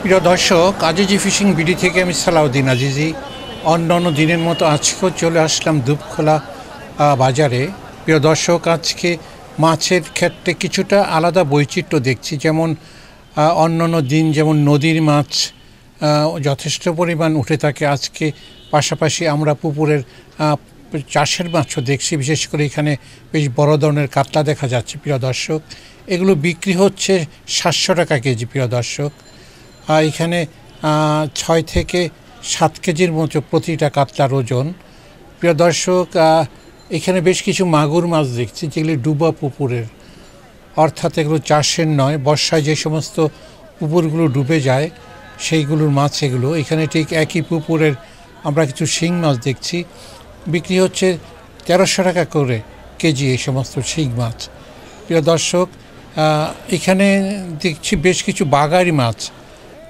প্রিয় দর্শক, Azizi fishing BD থেকে আমি সালাউদ্দিন আজিজি। অন্যান্য দিনের মতো আজকেও চলে আসলাম দুপখোলা বাজারে। প্রিয় দর্শক, আজকে মাছের ক্ষেত্রে কিছুটা আলাদা বৈচিত্র্য দেখছি। যেমন অন্যান্য দিন যেমন নদীর মাছ যথেষ্ট পরিমাণ উঠে থাকে, আজকে পাশাপাশি আমরা পুকুরের চাষের মাছও দেখছি। বিশেষ করে এখানে বেশ বড় ধরনের কাতলা দেখা যাচ্ছে। প্রিয় দর্শক, এগুলো বিক্রি হচ্ছে 700 টাকা কেজি। প্রিয় দর্শক, এখানে 6 থেকে 7 কেজির মতো প্রতিটা কাতলার ওজন। প্রিয় দর্শক, এখানে বেশ কিছু মাগুর মাছ দেখছি যেগুলি ডুবা পুকুরের, অর্থাৎ এগুলো চাষের নয়। বর্ষায় যে সমস্ত পুকুরগুলো ডুবে যায় সেইগুলোর মাছ এগুলো। এখানে ঠিক একই পুকুরের আমরা কিছু শিং মাছ দেখছি, বিক্রি হচ্ছে 1300 টাকা করে কেজি এই সমস্ত শিং মাছ। প্রিয় দর্শক, এখানে দেখছি বেশ কিছু বাগারি মাছ।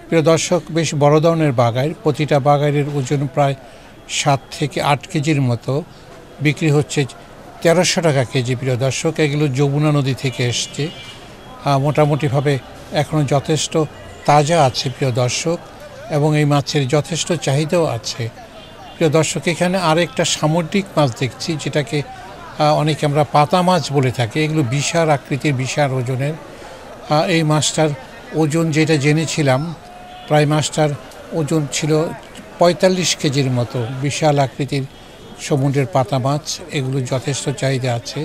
প্রিয় দর্শক, বেশ বড় ধরনের বাগাই, প্রতিটা বাগাইয়ের ওজন প্রায় 7 থেকে 8 কেজির মতো, বিক্রি হচ্ছে 1300 টাকা কেজি। প্রিয় দর্শক, এগুলো যমুনা নদী থেকে এসছে, মোটামুটিভাবে এখনও যথেষ্ট তাজা আছে। প্রিয় দর্শক, এবং এই মাছের যথেষ্ট চাহিদাও আছে। প্রিয় দর্শক, এখানে আরেকটা সামুদ্রিক মাছ দেখছি যেটাকে অনেকে আমরা পাতা মাছ বলে থাকি। এগুলো বিশাল আকৃতির, বিশাল ওজনের। এই মাছটার ওজন যেটা জেনেছিলাম, প্রায় মাছটার ওজন ছিল 45 কেজির মতো। বিশাল আকৃতির সমুদ্রের পাতা মাছ, এগুলো যথেষ্ট চাহিদা আছে।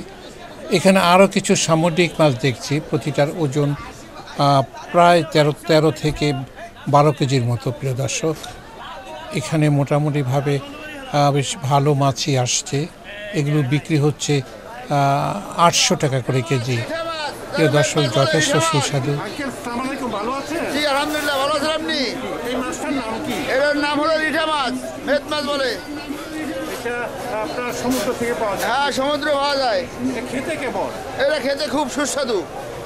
এখানে আরও কিছু সামুদ্রিক মাছ দেখছি, প্রতিটার ওজন প্রায় 13 থেকে 12 কেজির মতো। প্রিয় দর্শক, এখানে মোটামুটিভাবে বেশ ভালো মাছই আসছে। এগুলো বিক্রি হচ্ছে 800 টাকা করে কেজি। প্রিয় দর্শক, যথেষ্ট সুস্বাদু। জি আলহামদুলিল্লাহ, ভালো আছেন আপনি? এই মাছটার নাম কি? এটার নাম হলো রিঠা মাছ, মেদ মাছ বলে। এটা আপনার সমুদ্র থেকে পাওয়া যায়? হ্যাঁ, সমুদ্রে পাওয়া যায়। এটা খেতে কেমন? এটা খেতে খুব সুস্বাদু।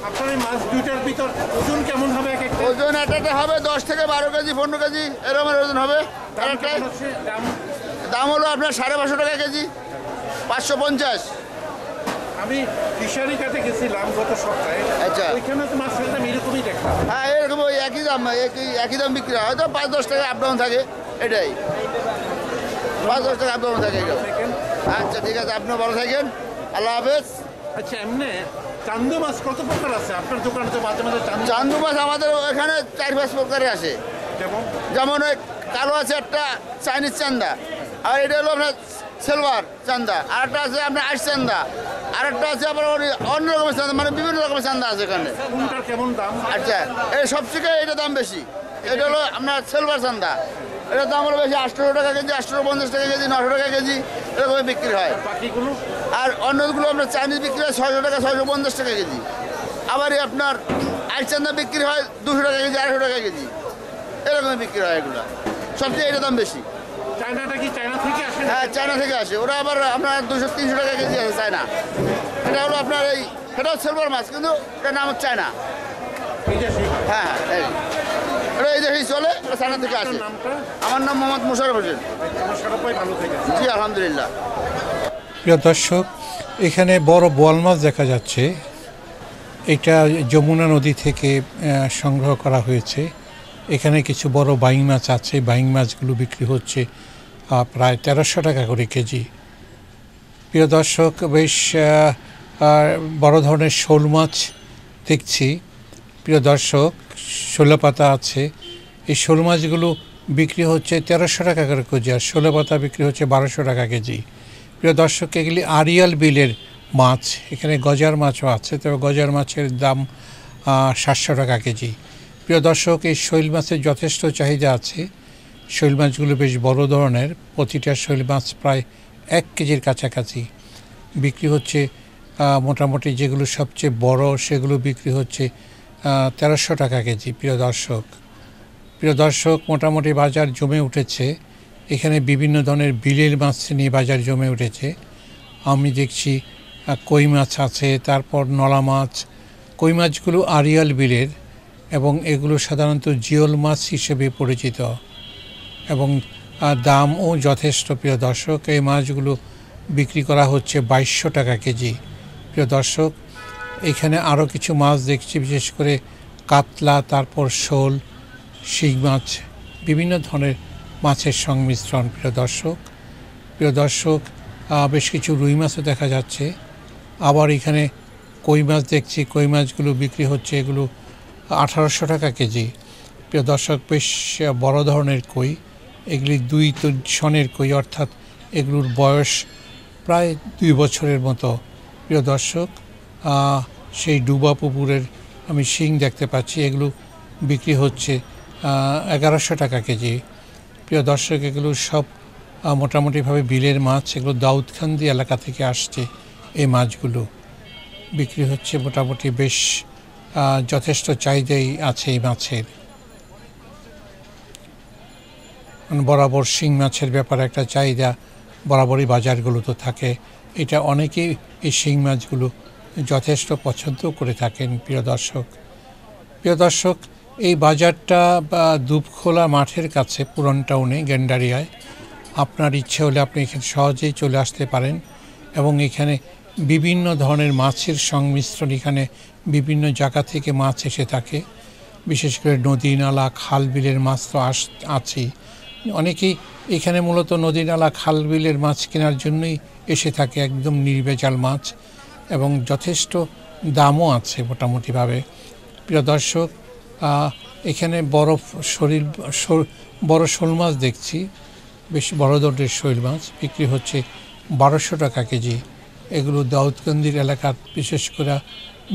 আপনার এই মাছ দুইটার ভিতর ওজন কেমন হবে? এক একটা ওজন একটা হবে 10 থেকে 12 কেজি, 15 কেজি এরকম ওজন হবে। দাম হলো আপনার 550 টাকা কেজি, 550। আমি ফিশারি কাটে গেছিলাম গত সপ্তাহে। আচ্ছা, ওইখানে তো মাছের দাম এরকমই দেখলাম। হ্যাঁ, এরকম ওই একই দাম, একই দাম বিক্রি হয়। হয়তো 5-10 টাকা আপ ডাউন থাকে, এটাই 5-10 টাকা আপ ডাউন থাকে। আচ্ছা, ঠিক আছে, আপনিও ভালো থাকেন, আল্লাহ হাফেজ। আচ্ছা, এমনি চান্দু মাছ কত প্রকার আছে আপনার দোকানে? তো মাঝে মাঝে চান্দু মাছ আমাদের এখানে 4-5 প্রকারের আসে। যেমন ওই কালো আছে একটা চাইনিজ চান্দা, আর এটা হলো আপনার সিলভার চান্দা, আরেকটা আছে আপনার আইস চান্দা, আরেকটা আছে আবার অন্য রকমের চান্দা, মানে বিভিন্ন রকমের চান্দা আছে এখানে। কোনটার কেমন দাম? আচ্ছা, এই সবথেকে এটা দাম বেশি। এটা হলো আপনার সিলভার চান্দা, এটার দাম হলো বেশি, 800 টাকা কেজি, 850 টাকা কেজি, 900 টাকা কেজি এরকম বিক্রি হয়। বাকিগুলো? আর অন্যগুলো আপনার চাইনিজ বিক্রি হয় 600 টাকা, 650 টাকা কেজি। আবার আপনার আইস চান্দা বিক্রি হয় 200 টাকা কেজি, 250 টাকা কেজি এরকম বিক্রি হয়। এগুলো সবচেয়ে এটা দাম বেশি। চায়নাটা কি চায়না থেকে আসে? হ্যাঁ, চায়না থেকে আসে। ওরা আবার আপনার 200-300 টাকা কেজি আছে চায়না। এটা হলো আপনার এটাও সিলভার মাছ, কিন্তু এটার নাম হচ্ছে চায়না। হ্যাঁ, এটা এই দেশেই চলে, এটা চায়না থেকে আসে। আমার নাম মোহাম্মদ মোশাররফ হোসেন। জি আলহামদুলিল্লাহ। প্রিয় দর্শক, এখানে বড় বোয়াল মাছ দেখা যাচ্ছে। এটা যমুনা নদী থেকে সংগ্রহ করা হয়েছে। এখানে কিছু বড় বাইং মাছ আছে, বাইং মাছগুলো বিক্রি হচ্ছে প্রায় 1300 টাকা করে কেজি। প্রিয় দর্শক, বেশ বড় ধরনের শোল মাছ দেখছি। প্রিয় দর্শক, শোলা পাতা আছে। এই শোল মাছগুলো বিক্রি হচ্ছে 1300 টাকা করে কেজি, আর শোলা পাতা বিক্রি হচ্ছে 1200 টাকা কেজি। প্রিয় দর্শক, এগুলি আড়িয়াল বিলের মাছ। এখানে গজার মাছও আছে, তবে গজার মাছের দাম 700 টাকা কেজি। প্রিয় দর্শক, এই শৈল মাছের যথেষ্ট চাহিদা আছে। শৈল মাছগুলো বেশ বড় ধরনের, প্রতিটা শৈল মাছ প্রায় 1 কেজির কাছাকাছি বিক্রি হচ্ছে। মোটামুটি যেগুলো সবচেয়ে বড় সেগুলো বিক্রি হচ্ছে 1300 টাকা কেজি। প্রিয় দর্শক, মোটামুটি বাজার জমে উঠেছে। এখানে বিভিন্ন ধরনের বিলের মাছ নিয়ে বাজার জমে উঠেছে। আমি দেখছি কই মাছ আছে, তারপর নলা মাছ। কই মাছগুলো আড়িয়াল বিলের এবং এগুলো সাধারণত জিওল মাছ হিসেবে পরিচিত, এবং দামও যথেষ্ট। প্রিয় দর্শক, এই মাছগুলো বিক্রি করা হচ্ছে 2200 টাকা কেজি। প্রিয় দর্শক, এখানে আরও কিছু মাছ দেখছি, বিশেষ করে কাতলা, তারপর শোল, শিং মাছ, বিভিন্ন ধরনের মাছের সংমিশ্রণ। প্রিয় দর্শক বেশ কিছু রুই মাছও দেখা যাচ্ছে। আবার এখানে কই মাছ দেখছি, কই মাছগুলো বিক্রি হচ্ছে, এগুলো 1800 টাকা কেজি। প্রিয় দর্শক বেশ বড় ধরনের কই, এগুলি 2 টনের কই, অর্থাৎ এগুলোর বয়স প্রায় 2 বছরের মতো। প্রিয় দর্শক সেই ডুবা পুকুরের আমি শিং দেখতে পাচ্ছি, এগুলো বিক্রি হচ্ছে 1100 টাকা কেজি। প্রিয় দর্শক এগুলো সব মোটামুটিভাবে বিলের মাছ, এগুলো দাউদকান্দি এলাকা থেকে আসছে। এই মাছগুলো বিক্রি হচ্ছে মোটামুটি বেশ যথেষ্ট চাহিদাই আছে এই মাছের। বরাবর শিং মাছের ব্যাপারে একটা চাহিদা বরাবরই বাজারগুলো তো থাকে, এটা অনেকেই এই শিং মাছগুলো যথেষ্ট পছন্দ করে থাকেন। প্রিয় দর্শক এই বাজারটা দুপখোলা মাঠের কাছে, পুরান টাউনে, গেন্ডারিয়ায়। আপনার ইচ্ছে হলে আপনি এখানে সহজেই চলে আসতে পারেন এবং এখানে বিভিন্ন ধরনের মাছের সংমিশ্রণ, এখানে বিভিন্ন জায়গা থেকে মাছ এসে থাকে, বিশেষ করে নদী নালা খাল বিলের মাছ তো আছেই। অনেকেই এখানে মূলত নদী নালা খাল বিলের মাছ কেনার জন্যই এসে থাকে, একদম নির্ভেজাল মাছ, এবং যথেষ্ট দামও আছে মোটামুটিভাবে। প্রিয় দর্শক এখানে বড় শোল মাছ দেখছি, বেশ বড় ধরনের শৈল মাছ বিক্রি হচ্ছে 1200 টাকা কেজি। এগুলো দাউদকান্দির এলাকার, বিশেষ করে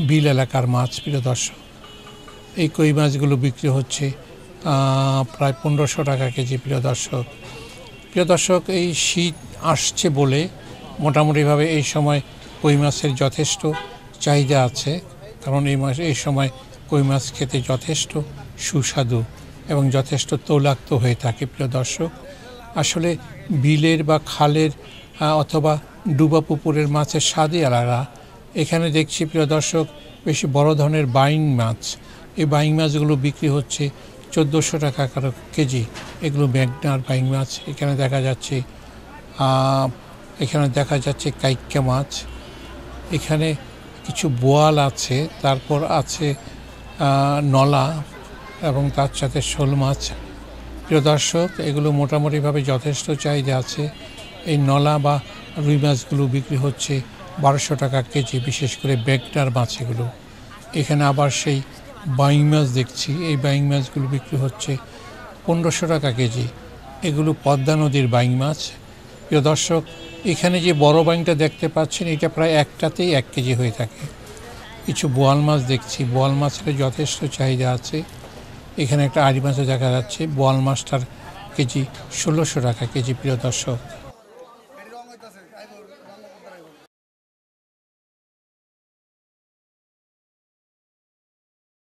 বিল এলাকার মাছ। প্রিয় দর্শক এই কই মাছগুলো বিক্রি হচ্ছে প্রায় 1500 টাকা কেজি। প্রিয় দর্শক এই শীত আসছে বলে মোটামুটিভাবে এই সময় কই মাছের যথেষ্ট চাহিদা আছে, কারণ এই সময় কই মাছ খেতে যথেষ্ট সুস্বাদু এবং যথেষ্ট তৈলাক্ত হয়ে থাকে। প্রিয় দর্শক আসলে বিলের বা খালের অথবা ডুবা পুকুরের মাছের স্বাদই আলাদা। এখানে দেখছি প্রিয় দর্শক বেশি বড় ধরনের বাইং মাছ, এই বাইং মাছগুলো বিক্রি হচ্ছে 1400 টাকা কেজি। এগুলো মেঘনার বাইং মাছ। এখানে দেখা যাচ্ছে কাইক্কা মাছ, এখানে কিছু বোয়াল আছে, তারপর আছে নলা এবং তার সাথে শোল মাছ। প্রিয় দর্শক এগুলো মোটামুটিভাবে যথেষ্ট চাহিদা আছে। এই নলা বা রুই মাছগুলো বিক্রি হচ্ছে 1200 টাকা কেজি, বিশেষ করে মেঘনার মাছ এগুলো। এখানে আবার সেই বাইং মাছ দেখছি, এই বাইং মাছগুলো বিক্রি হচ্ছে 1500 টাকা কেজি। এগুলো পদ্মা নদীর বাইং মাছ। প্রিয় দর্শক এখানে যে বড় বাইংটা দেখতে পাচ্ছেন, এটা প্রায় একটাতেই 1 কেজি হয়ে থাকে। কিছু বোয়াল মাছ দেখছি, বোয়াল মাছের যথেষ্ট চাহিদা আছে। এখানে একটা আড়ি মাছও দেখা যাচ্ছে, বোয়াল মাছটার কেজি 1600 টাকা কেজি। প্রিয় দর্শক